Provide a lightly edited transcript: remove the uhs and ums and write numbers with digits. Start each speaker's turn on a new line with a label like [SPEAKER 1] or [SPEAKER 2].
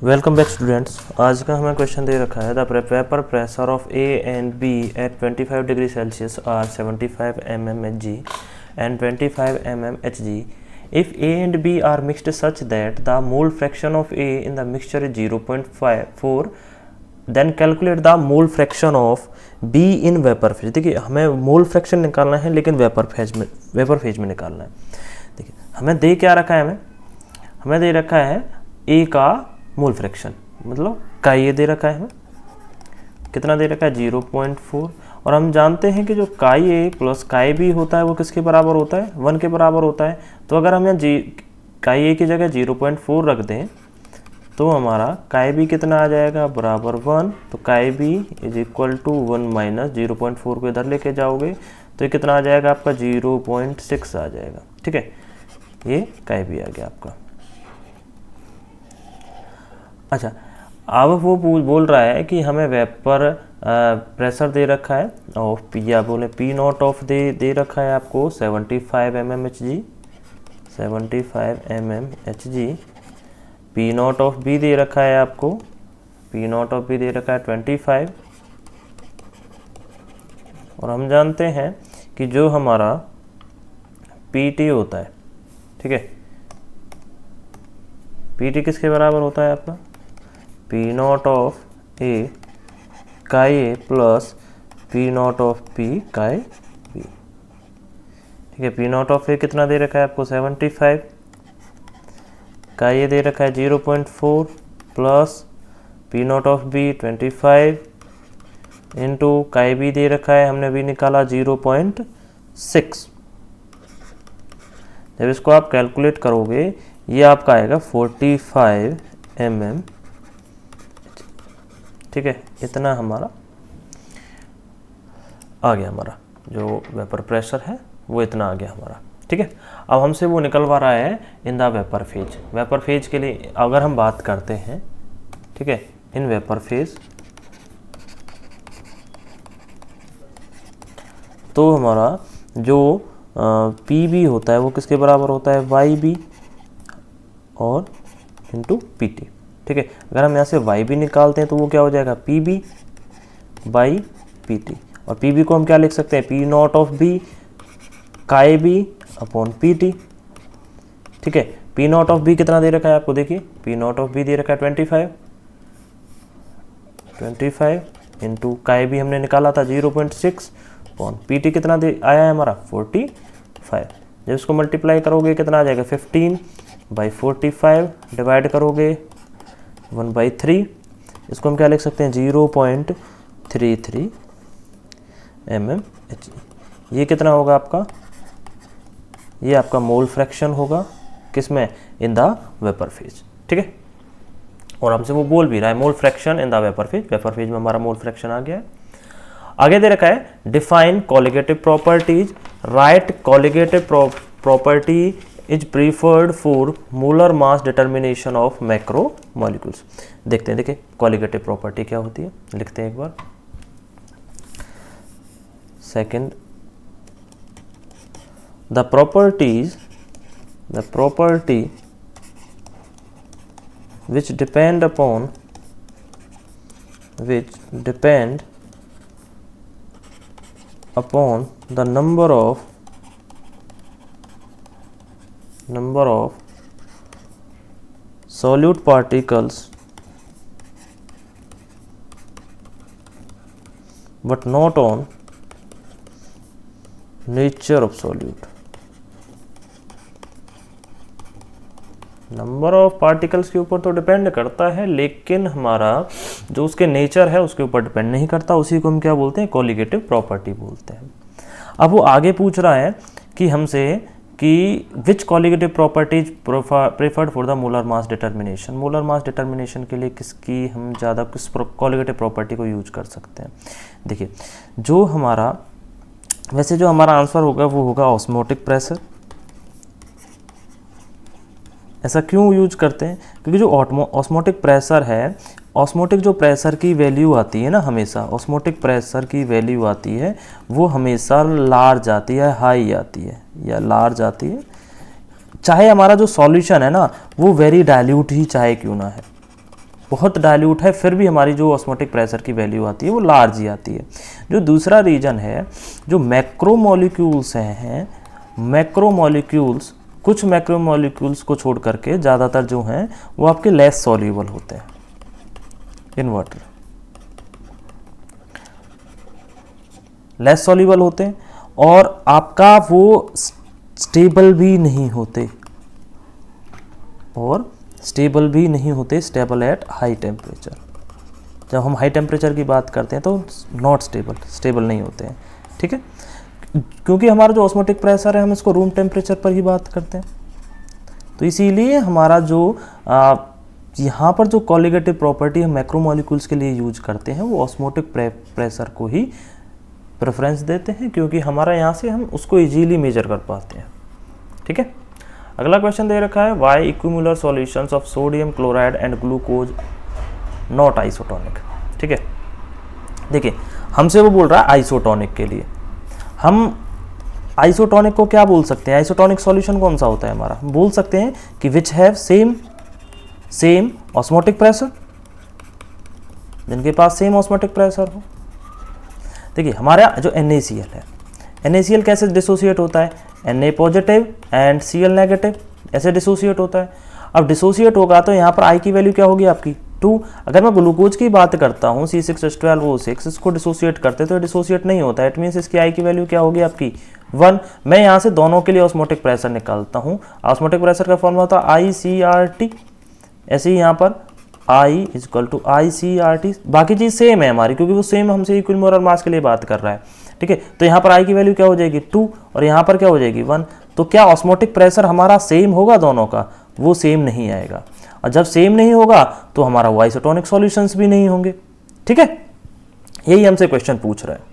[SPEAKER 1] Welcome back students. आज का हमें क्वेश्चन दे रखा है the vapour pressure of A and B at 25 degree Celsius are 75 mm Hg and 25 mm Hg. If A and B are mixed such that the mole fraction of A in the mixture is 0.4, then calculate the mole fraction of B in vapor phase. देखिए हमें mole fraction निकालना है लेकिन vapour phase में निकालना है। देखिए हमें दे क्या रखा है, हमें दे रखा है A का मोल फ्रैक्शन, मतलब का ये दे रखा है, हमें कितना दे रखा है 0.4। और हम जानते हैं कि जो काई ए प्लस काई बी होता है वो किसके बराबर होता है, 1 के बराबर होता है। तो अगर हम यहाँ काई ए की जगह 0.4 रख दें तो हमारा काई बी कितना आ जाएगा, बराबर 1। तो chi B is equal to 1 minus 0.4 को इधर लेके जाओगे तो ये कितना आ जाएगा आपका 0.6 आ जाएगा। ठीक है, ये काई बी आ गया आपका। अच्छा, अब वो बोल रहा है कि हमें वेपर प्रेशर दे रखा है और पी या बोले पी नॉट ऑफ दे रखा है आपको 75 mm Hg, 75 mm Hg। P not of B दे रखा है आपको, पी नॉट ऑफ बी दे रखा है 25। और हम जानते हैं कि जो हमारा पी टी होता है, ठीक है, पी टी किसके बराबर होता है आपका, P not of A chi A plus P not of P chi B. ठीक है, पी नॉट ऑफ ए कितना दे रखा है आपको 75, काई ए दे रखा है 0.4 plus P not of B 25 into chi B दे रखा है हमने भी निकाला 0.6। जब इसको आप कैलकुलेट करोगे ये आपका आएगा 45 mm। ठीक है, इतना हमारा आ गया, हमारा जो वेपर प्रेशर है वो इतना आ गया हमारा। ठीक है, अब हमसे वो निकलवा रहा है in the vapour phase. Vapour phase के लिए अगर हम बात करते हैं, ठीक है, इन वेपर फेज तो हमारा जो पी बी होता है वो किसके बराबर होता है, वाई बी और इंटू पी टी। ठीक है, अगर हम यहाँ से वाई बी निकालते हैं तो वो क्या हो जाएगा, P B by P T. और पी बी को हम क्या लिख सकते हैं, पी नॉट ऑफ बी काई बी अपॉन पी टी। ठीक है, पी नॉट ऑफ बी कितना दे रखा है आपको, देखिए पी नॉट ऑफ बी दे रखा है 25 इंटू काई बी हमने निकाला था 0.6 अपॉन पी टी कितना दे आया है हमारा 45। जब इसको मल्टीप्लाई करोगे कितना आ जाएगा 15/45 डिवाइड करोगे 1/3। इसको हम क्या लिख सकते हैं 0.33 mm Hg। ये कितना होगा आपका, ये आपका मोल फ्रैक्शन होगा किसमें, इन द वेपर फेज। ठीक है, और हमसे वो बोल भी रहा है mole fraction in the vapour phase. Vapour phase में हमारा मोल फ्रैक्शन आ गया है। आगे दे रखा है define colligative properties, right colligative property is preferred for molar mass determination of macro molecules. देखते हैं, देखिए कोलिगेटिव प्रॉपर्टी क्या होती है, लिखते हैं एक बार। Second, the property which depend upon the number of solute particles but not on nature of solute। Number of particles के ऊपर तो डिपेंड करता है लेकिन हमारा जो उसके नेचर है उसके ऊपर डिपेंड नहीं करता। उसी को हम क्या बोलते हैं, कोलिगेटिव प्रॉपर्टी बोलते हैं। अब वो आगे पूछ रहा है कि हमसे कि which colligative properties preferred for the molar mass determination. Molar mass determination के लिए किसकी हम ज़्यादा किस कोलिगेटिव प्रॉपर्टी को यूज कर सकते हैं। देखिए जो हमारा वैसे जो हमारा आंसर होगा वो होगा ऑस्मोटिक प्रेशर। ऐसा क्यों यूज करते हैं, क्योंकि जो ऑस्मोटिक प्रेशर है, ऑस्मोटिक जो प्रेशर की वैल्यू आती है ना, हमेशा ऑस्मोटिक प्रेशर की वैल्यू आती है वो हमेशा लार्ज आती है, हाई आती है या लार्ज आती है। चाहे हमारा जो सॉल्यूशन है ना वो वेरी डाइल्यूट ही चाहे क्यों ना है, बहुत डाइल्यूट है फिर भी हमारी जो ऑस्मोटिक प्रेशर की वैल्यू आती है वो लार्ज ही आती है। जो दूसरा रीजन है, जो मैक्रोमोलिक्यूल्स हैं, मैक्रोमोलिक्यूल्स, कुछ मैक्रोमोलिक्यूल्स को छोड़ करके ज़्यादातर जो हैं वो आपके लेस सॉल्यूबल होते हैं इन वाटर, लेस सॉल्यूबल होते हैं, और आपका वो स्टेबल भी नहीं होते, और स्टेबल भी नहीं होते, स्टेबल एट हाई टेम्परेचर। जब हम हाई टेम्परेचर की बात करते हैं तो नॉट स्टेबल, स्टेबल नहीं होते हैं, ठीक है, क्योंकि हमारा जो ऑस्मोटिक प्रेशर है हम इसको रूम टेम्परेचर पर ही बात करते हैं। तो इसीलिए हमारा जो यहाँ पर जो कोलिगेटिव प्रॉपर्टी हम मैक्रोमोलिक्यूल्स के लिए यूज करते हैं वो ऑस्मोटिक प्रेशर को ही प्रेफरेंस देते हैं, क्योंकि हमारा यहाँ से हम उसको इजीली मेजर कर पाते हैं, ठीक है। अगला क्वेश्चन दे रखा है, why equimolar solutions of sodium chloride and glucose not isotonic, ठीक है। देखिए हमसे वो बोल रहा है आइसोटोनिक के लिए, हम आइसोटोनिक को क्या बोल सकते हैं, आइसोटोनिक सॉल्यूशन कौन सा होता है हमारा, हम बोल सकते हैं कि which have same osmotic pressure, जिनके पास सेम ऑस्मोटिक प्रेशर हो। देखिए हमारा जो NaCl है, NaCl कैसे डिसोसिएट होता है, Na positive and Cl negative, ऐसे डिसोसिएट होता है। अब डिसोसिएट होगा तो यहाँ पर I की वैल्यू क्या होगी आपकी 2। अगर मैं ग्लूकोज की बात करता हूँ C6H12O6, इसको डिसोसिएट करते तो डिसोसिएट नहीं होता है, इट मीन्स इसकी I की वैल्यू क्या होगी आपकी 1। मैं यहाँ से दोनों के लिए ऑस्मोटिक प्रेशर निकालता हूँ, ऑस्मोटिक प्रेशर का फॉर्मूला होता है ICRT, ऐसे ही यहाँ पर I = ICRT, बाकी चीज़ सेम है हमारी क्योंकि वो सेम हमसे इक्विमोलर मास के लिए बात कर रहा है, ठीक है। तो यहाँ पर I की वैल्यू क्या हो जाएगी 2 और यहाँ पर क्या हो जाएगी 1। तो क्या ऑस्मोटिक प्रेशर हमारा सेम होगा दोनों का, वो सेम नहीं आएगा, और जब सेम नहीं होगा तो हमारा वो आइसोटोनिक सॉल्यूशंस भी नहीं होंगे, ठीक है। यही हमसे क्वेश्चन पूछ रहा है।